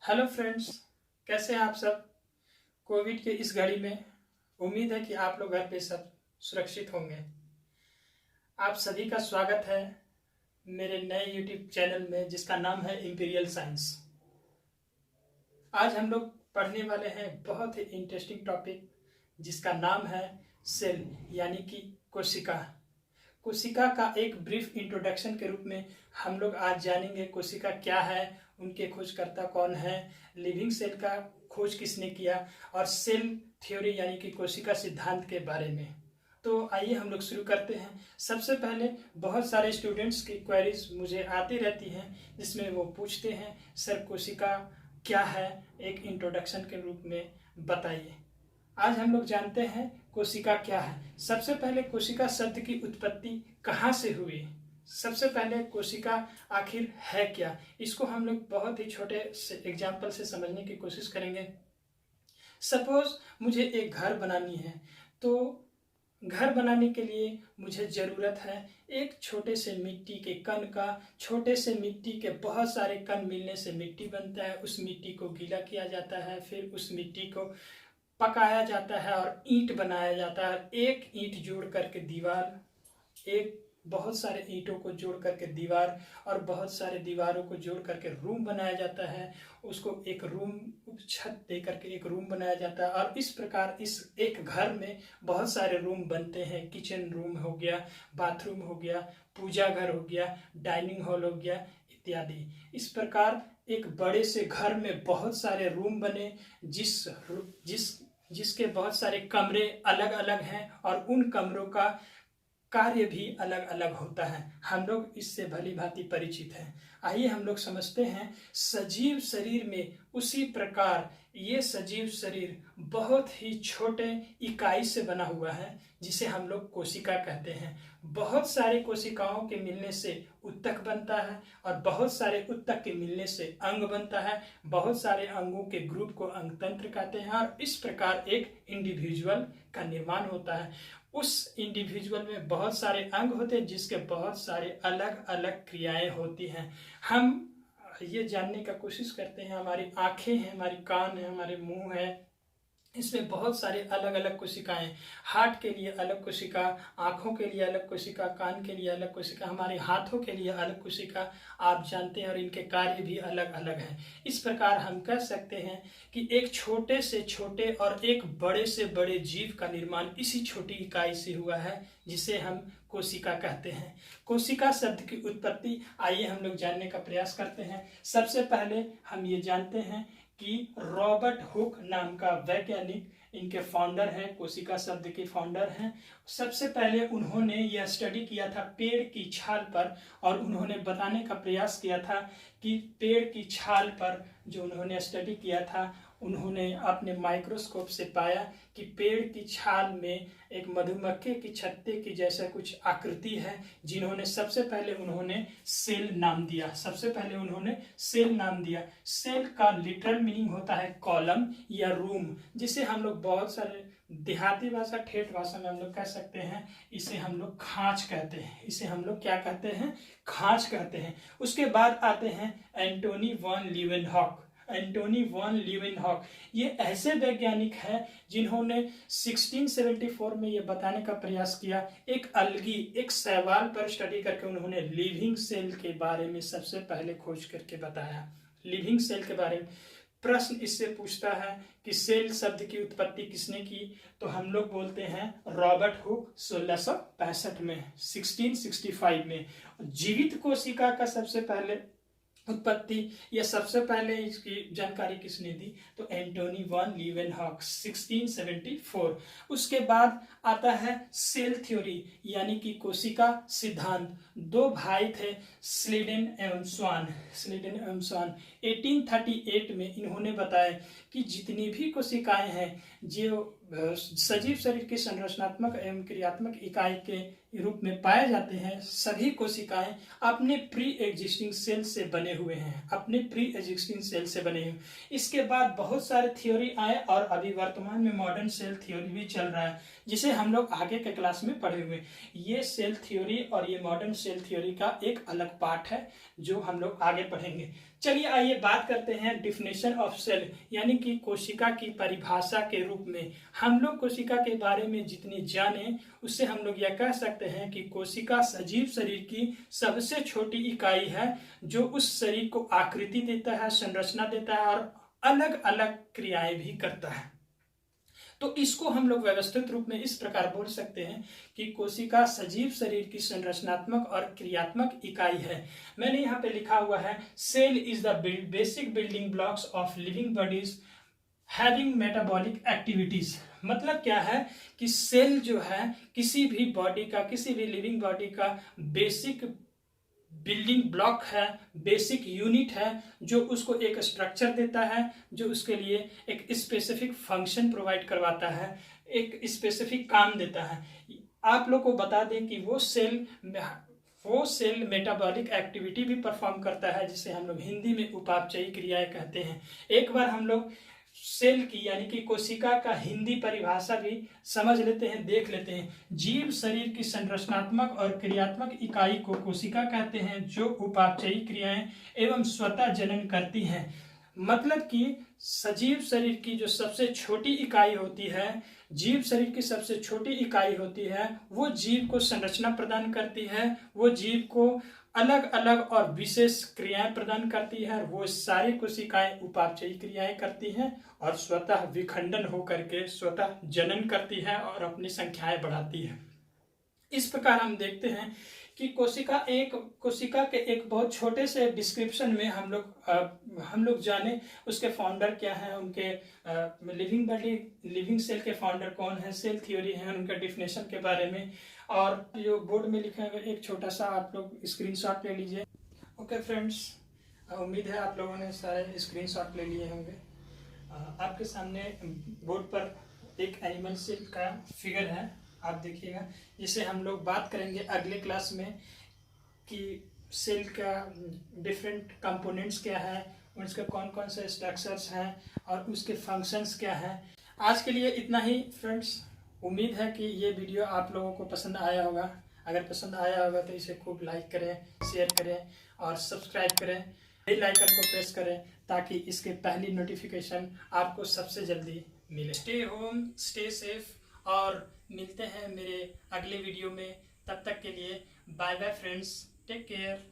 Hello friends, कैसे हैं आप सब। कोविड के इस घड़ी में उम्मीद है कि आप लोग घर पे सब सुरक्षित होंगे। आप सभी का स्वागत है मेरे नए यूट्यूब चैनल में जिसका नाम है इंपीरियल साइंस। आज हम लोग पढ़ने वाले हैं बहुत ही इंटरेस्टिंग टॉपिक जिसका नाम है सेल यानी कि कोशिका। कोशिका का एक ब्रीफ इंट्रोडक्शन के रूप में हम लोग आज जानेंगे कोशिका क्या है, उनके खोजकर्ता कौन है, लिविंग सेल का खोज किसने किया और सेल थ्योरी यानी कि कोशिका सिद्धांत के बारे में। तो आइए हम लोग शुरू करते हैं। सबसे पहले बहुत सारे स्टूडेंट्स की क्वेरीज मुझे आती रहती हैं जिसमें वो पूछते हैं सर कोशिका क्या है, एक इंट्रोडक्शन के रूप में बताइए। आज हम लोग जानते हैं कोशिका क्या है। सबसे पहले कोशिका शब्द की उत्पत्ति कहाँ से हुई, सबसे पहले कोशिका आखिर है क्या, इसको हम लोग बहुत ही छोटे से एग्जाम्पल से समझने की कोशिश करेंगे। सपोज मुझे एक घर बनानी है, तो घर बनाने के लिए मुझे ज़रूरत है एक छोटे से मिट्टी के कण का। छोटे से मिट्टी के बहुत सारे कण मिलने से मिट्टी बनता है। उस मिट्टी को गीला किया जाता है, फिर उस मिट्टी को पकाया जाता है और ईंट बनाया जाता है। एक ईंट जोड़ करके दीवार, एक बहुत सारे ईंटों को जोड़ करके दीवार और बहुत सारे दीवारों को जोड़ करके रूम बनाया जाता है। उसको एक रूम छत दे करके एक रूम बनाया जाता है और इस प्रकार इस एक घर में बहुत सारे रूम बनते हैं। किचन रूम हो गया, बाथरूम हो गया, पूजा घर हो गया, डाइनिंग हॉल हो गया इत्यादि। इस प्रकार एक बड़े से घर में बहुत सारे रूम बने जिसके बहुत सारे कमरे अलग अलग हैं और उन कमरों का कार्य भी अलग अलग होता है। हम लोग इससे भली भांति परिचित हैं। आइए हम लोग समझते हैं सजीव शरीर में उसी प्रकार ये सजीव शरीर बहुत ही छोटे इकाई से बना हुआ है जिसे हम लोग कोशिका कहते हैं। बहुत सारे कोशिकाओं के मिलने से उत्तक बनता है और बहुत सारे उत्तक के मिलने से अंग बनता है। बहुत सारे अंगों के ग्रुप को अंगतंत्र कहते हैं और इस प्रकार एक इंडिविजुअल का निर्माण होता है। उस इंडिविजुअल में बहुत सारे अंग होते हैं जिसके बहुत सारे अलग अलग क्रियाएं होती हैं। हम ये जानने का कोशिश करते हैं, हमारी आंखें हैं, हमारी कान है, हमारे मुंह है, इसमें बहुत सारे अलग अलग कोशिकाएं। हार्ट के लिए अलग कोशिका, आंखों के लिए अलग कोशिका, कान के लिए अलग कोशिका, हमारे हाथों के लिए अलग कोशिका आप जानते हैं और इनके कार्य भी अलग अलग हैं। इस प्रकार हम कह सकते हैं कि एक छोटे से छोटे और एक बड़े से बड़े जीव का निर्माण इसी छोटी इकाई से हुआ है जिसे हम कोशिका कहते हैं। कोशिका शब्द की उत्पत्ति आइए हम लोग जानने का प्रयास करते हैं। सबसे पहले हम ये जानते हैं कि रॉबर्ट हुक नाम का वैज्ञानिक इनके फाउंडर हैं, कोशिका शब्द के फाउंडर हैं। सबसे पहले उन्होंने यह स्टडी किया था पेड़ की छाल पर और उन्होंने बताने का प्रयास किया था कि पेड़ की छाल पर जो उन्होंने स्टडी किया था, उन्होंने अपने माइक्रोस्कोप से पाया कि पेड़ की छाल में एक मधुमक्खी की छत्ते की जैसा कुछ आकृति है, जिन्होंने सबसे पहले उन्होंने सेल नाम दिया। सबसे पहले उन्होंने सेल नाम दिया। सेल का लिटरल मीनिंग होता है कॉलम या रूम, जिसे हम लोग बहुत सारे देहाती भाषा, ठेठ भाषा में हम लोग कह सकते हैं इसे हम लोग खांच कहते हैं। इसे हम लोग क्या कहते हैं? खांच कहते हैं। उसके बाद आते हैं Antony von Leeuwenhoek. Antony von Leeuwenhoek ये ऐसे वैज्ञानिक हैं जिन्होंने 1674 में ये बताने का प्रयास किया, एक अलगी, एक शैवाल पर स्टडी करके उन्होंने लिविंग सेल के बारे में सबसे पहले खोज करके बताया। लिविंग सेल के बारे में प्रश्न इससे पूछता है कि सेल शब्द की उत्पत्ति किसने की, तो हम लोग बोलते हैं रॉबर्ट हुक 1665 में, 1665 में। जीवित कोशिका का सबसे पहले उत्पत्ति या सबसे पहले इसकी जानकारी किसने दी, तो एंटोनी वॉन लीवेनहॉक 1674। उसके बाद आता है सेल थ्योरी यानी कि कोशिका सिद्धांत। दो भाई थे, स्लीडेन एवं स्वान। स्लीडेन एवं स्वान 1838 में इन्होंने बताया कि जितनी भी कोशिकाएं हैं जो सजीव शरीर की संरचनात्मक एवं क्रियात्मक इकाई के रूप में पाए जाते हैं, सभी कोशिकाएं अपने प्री एग्जिस्टिंग सेल से बने हुए हैं, अपने प्री एग्जिस्टिंग सेल से बने हुए। इसके बाद बहुत सारे थ्योरी आए और अभी वर्तमान में मॉडर्न सेल थ्योरी भी चल रहा है, जिसे हम लोग आगे के क्लास में पढ़े हुए। ये सेल थ्योरी और ये मॉडर्न सेल थ्योरी का एक अलग पार्ट है जो हम लोग आगे पढ़ेंगे। चलिए आइए बात करते हैं डिफिनेशन ऑफ सेल, यानी कि कोशिका की परिभाषा के रूप में। हम लोग कोशिका के बारे में जितनी जाने उससे हम लोग यह कह सकते हैं कि कोशिका सजीव शरीर की सबसे छोटी इकाई है, जो उस शरीर को आकृति देता है, संरचना देता है और अलग अलग क्रियाएं भी करता है। तो इसको हम लोग व्यवस्थित रूप में इस प्रकार बोल सकते हैं कि कोशिका सजीव शरीर की संरचनात्मक और क्रियात्मक इकाई है। मैंने यहाँ पे लिखा हुआ है, cell is the basic building blocks of living bodies having metabolic activities. मतलब क्या है कि सेल जो है किसी भी बॉडी का, किसी भी लिविंग बॉडी का बेसिक बिल्डिंग ब्लॉक है, बेसिक यूनिट है, जो उसको एक स्ट्रक्चर देता है, जो उसके लिए एक स्पेसिफिक फंक्शन प्रोवाइड करवाता है, एक स्पेसिफिक काम देता है। आप लोग को बता दें कि वो सेल मेटाबॉलिक एक्टिविटी भी परफॉर्म करता है, जिसे हम लोग हिंदी में उपापचयी क्रियाएं कहते हैं। एक बार हम लोग सेल की यानी कि कोशिका का हिंदी परिभाषा भी समझ लेते हैं, देख लेते हैं। जीव शरीर की संरचनात्मक और क्रियात्मक इकाई को कोशिका कहते हैं, जो उपापचयी क्रियाएं एवं स्वतः जनन करती हैं। मतलब कि सजीव शरीर की जो सबसे छोटी इकाई होती है, जीव शरीर की सबसे छोटी इकाई होती है, वो जीव को संरचना प्रदान करती है, वो जीव को अलग अलग और विशेष क्रियाएं प्रदान करती है। वो सारी कोशिकाएं उपापचयी क्रियाएं करती हैं और स्वतः विखंडन होकर के स्वतः जनन करती है और अपनी संख्याएं बढ़ाती है। इस प्रकार हम देखते हैं कि कोशिका के एक बहुत छोटे से डिस्क्रिप्शन में हम लोग जाने उसके फाउंडर क्या हैं, उनके लिविंग सेल के फाउंडर कौन है, सेल थ्योरी है, उनका डिफिनेशन के बारे में, और जो बोर्ड में लिखा है एक छोटा सा आप लोग स्क्रीनशॉट ले लीजिए। ओके फ्रेंड्स, उम्मीद है आप लोगों ने सारे स्क्रीनशॉट ले लिए होंगे। आपके सामने बोर्ड पर एक एनिमल सेल का फिगर है, आप देखिएगा, जिसे हम लोग बात करेंगे अगले क्लास में कि सेल का डिफरेंट कंपोनेंट्स क्या है, उसके कौन कौन से स्ट्रक्चर्स हैं और उसके फंक्शंस क्या हैं। आज के लिए इतना ही फ्रेंड्स। उम्मीद है कि ये वीडियो आप लोगों को पसंद आया होगा। अगर पसंद आया होगा तो इसे खूब लाइक करें, शेयर करें और सब्सक्राइब करें, बेल आइकन को प्रेस करें, ताकि इसके पहली नोटिफिकेशन आपको सबसे जल्दी मिले। स्टे होम, स्टे सेफ, और मिलते हैं मेरे अगले वीडियो में। तब तक के लिए bye bye friends, take care.